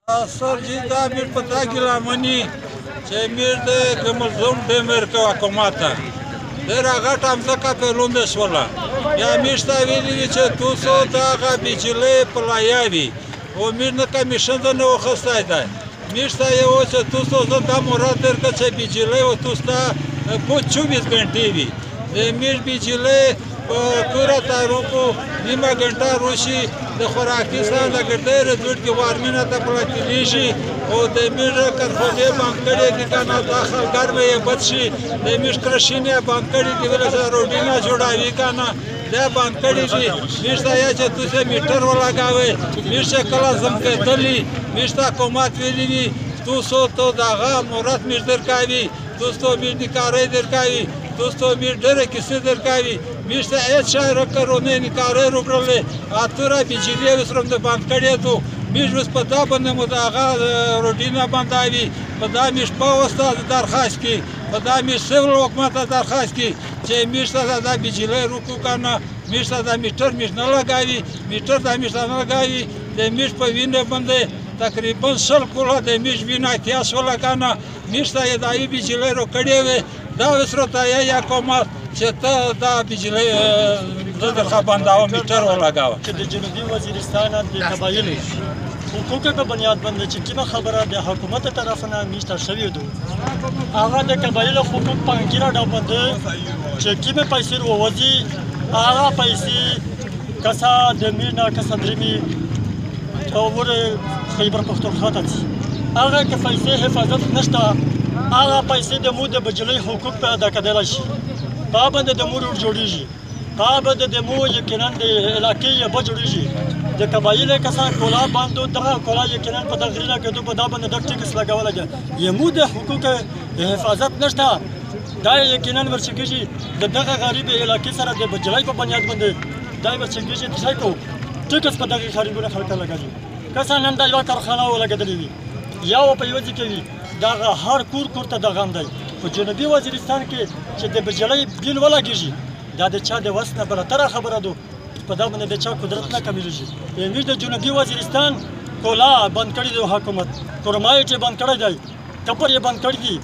Sorgi da mir pataki la mani ce mir de gămălzum de mercă acomata. De ragata am zăca pe lunde sola. Ja mir sta vidi ce tu so da ga bicile pe la iavi. O mir na camișândă ne o hăstai da. Mir sta eu ce tu so da morat der că ce bicile o tu sta po čuvis gantivi. De mir bicile Pura taruku nima ganta rushi de khoraaki san da gardere dud ki warmina ta platilishi o de mir karfode bankade ki kana dakhal gar mein ye batshi de mir krashine bankade ki vela sa rodina jodavi kana de bankade ji mir sta ya che tu se meter wala gave mir se kala zam ke dali mir sta komat velini tu so to daga murat mir der kavi tu so mir dikare der kavi tu mir dere kisi der kavi Miște et șairă că romeni care lucrurile atura bicile visrom de bancare tu miș păda până mă daga rodina bandavi păda miș păosta dar haski păda miș sevl okmata dar haski ce mișta da bicile rucu cana mișta da miștor miș न लगावी miștor da miș न लगावी de miș pe vine bande तकरीबन सल Cola de miș vina tias wala cana mișta e da bicile ro कडेवे da visrota या कोमा چې ته دا بجلی زه درخوا بنداوم میټر ولګاوه چې د جنوبي وزیرستان د قبایلو حقوقو په بنیاد باندې چې کومه خبره د حکومت طرف نه میشته شوې ده هغه د قبایلو حقوق په انګیره ډول باندې چې کومه پیسې ووځي هغه پیسې کسا د مینا کسا درمي اور خیبر پختونخوا ته ځي هغه که پیسې حفاظت نشته هغه پیسې د مو د بجلی حقوق په ادا کېدلی شي پابند د مور جوړیږي پابند د مو یقینا د علاقې یې به جوړیږي د قبایلو کسان کولا باندې دغه کولا یقینا په دغه غریله کې په دا باندې د ټیکس لګول دي یمو د حقوق حفاظت نشته دا یقینا ورچګي د دغه غریب علاقې سره د بجلی په بنیاد باندې دا ورچګي چې څه کو ټیکس په دغه خریبونه خلک لګي کسان نن دا یو کارخانه ولګدلې وي یا په یو ځکه وي دا هر کور ته دغه دی په جنوبي وزیرستان کې چې د بجلی بیل ولګیږي دا د چا د وس نه برتره خبره ده په دا باندې د چا قدرت نه کمیږي یعنی د جنوبي وزیرستان کولا بند کړی دی حکومت کورمایټ یې بند کړی دی کپر یې بند کړی دی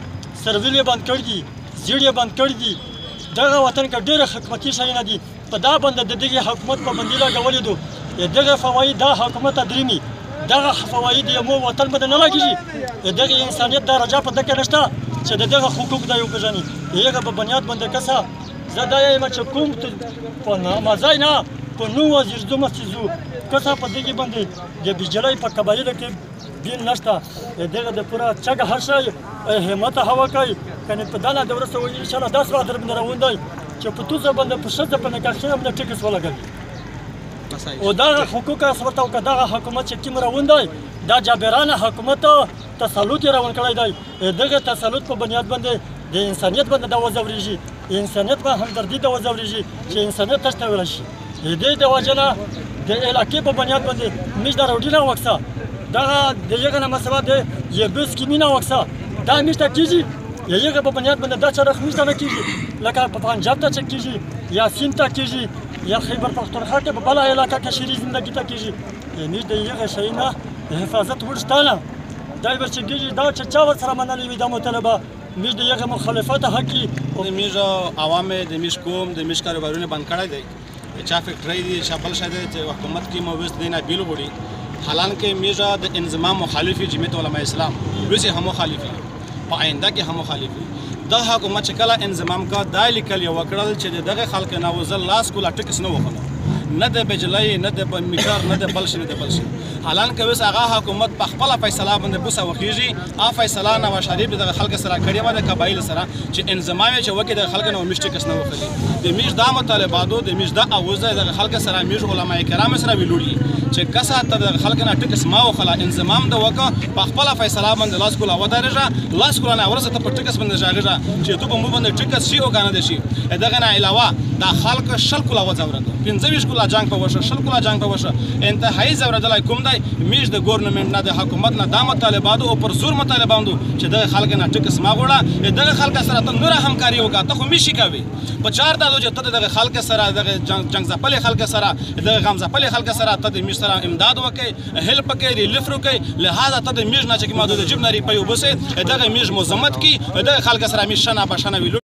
سرویل یې بند کړی دی زیړ یې بند کړی دی دغه وطن کې ډېر حکومتي شیان دي په دا باندې د دغه حکومت په باندې لګولې دي دغه فواید دا حکومت درمي دغه فواید یې مو وطن باندې نه لګیږي دغه انسانیت درجه په دغه نشته چې دغه حقوق دا یو پېژني هغه په بنیاد باندې کسا زه دا یم چې کوم په نامازای نه په نو وزیر دومره چیزو کسا په دغه باندې د بجلی په قبایلو کې بیل نشته دغه د پوره چګه هر شی همت هوا کوي کنه په دغه دوره سو ان شاء الله 10 وخت دربند راوندای چې په توسه باندې په شته په نکاح باندې ټیکس ولګوي او دا حقوق اسرته او دغه حکومت چې کوم راوندای دا جابرانه حکومت تسلط راون کړی دی دغه تسلط په بنیاد باندې د انسانیت باندې د وځوريږي انسانیت په همدردي د وځوريږي چې انسانیت تشته ولا شي د وجنه د علاقې په بنیاد باندې مشدار وډینا وکسا دغه دغه نه مسله ده یبس کی مینا وکسا دا مشته کیږي یغه په بنیاد باندې دا چرخ مشته نه کیږي لکه په پنجاب ته کیږي یا سین ته کیږي یا خیبر پختونخوا کې په بل علاقې کې شری زندگی ته کیږي یعنی د یغه شینا حفاظت ورشتانه دا ورچګي دا چې چا سره منلې وي د مطالبه مې د یغه مخالفت حقي د میژ عوام د میژ کوم د میژ کاروبارونه بند کړی دی چا فیکټری دی شابل شاده چې حکومت کې موث دینه بیل وړي حالانکه میژ د انضمام مخالفي جمعیت علماء اسلام روسي هم مخالفي په آینده کې هم مخالفي د حکومت چې کله انضمام کا دای لیکل یو کړل چې دغه خلک نه وزل لاس کولا ټکس نه وخنه نه د بجلی نه د میټر نه د بلش نه د بلش حالانکه وس هغه حکومت په خپل فیصله باندې بوسه وخیږي ا فیصله نواز شریف د خلک سره کړی و د قبایل سره چې انضمام چې وکړي د خلک نو مشت کس نه وخلی د میش د مطالباتو د میش د اوزه د خلک سره میش علماء کرام سره ویلوړي چې کسه ته د خلک نه ټکس ما وخلا انضمام د وکړه په خپل فیصله باندې لاس کولا ودارجه لاس کولا نه ورسته په ټکس باندې ژاغه چې ته په مو باندې ټکس شي او کنه دي شي دغه نه علاوه د خلک شل کولا وځورنده 15 کلا جنگ په وشه 20 کلا جنگ په وشه انتهایی ځورېدلی کوم دی میش د ګورنمنټ نه د حکومت نه دا مطالبات او پر زور مطالبه دو چې دغه خلک نه ټکس ما غوړه دغه خلک سره ته نور همکاري وکړه ته خو میشي کوي په چار دا چې ته دغه خلک سره دغه جنگ ځپلې خلک سره دغه غم ځپلې خلک سره ته د میش سره امداد وکړي هیلپ وکړي ریلیف وکړي لهدا ته د میش نه چې کومه د جیب نری په وبسه دغه میش مزمت کی دغه خلک سره میش نه بشنه ویلو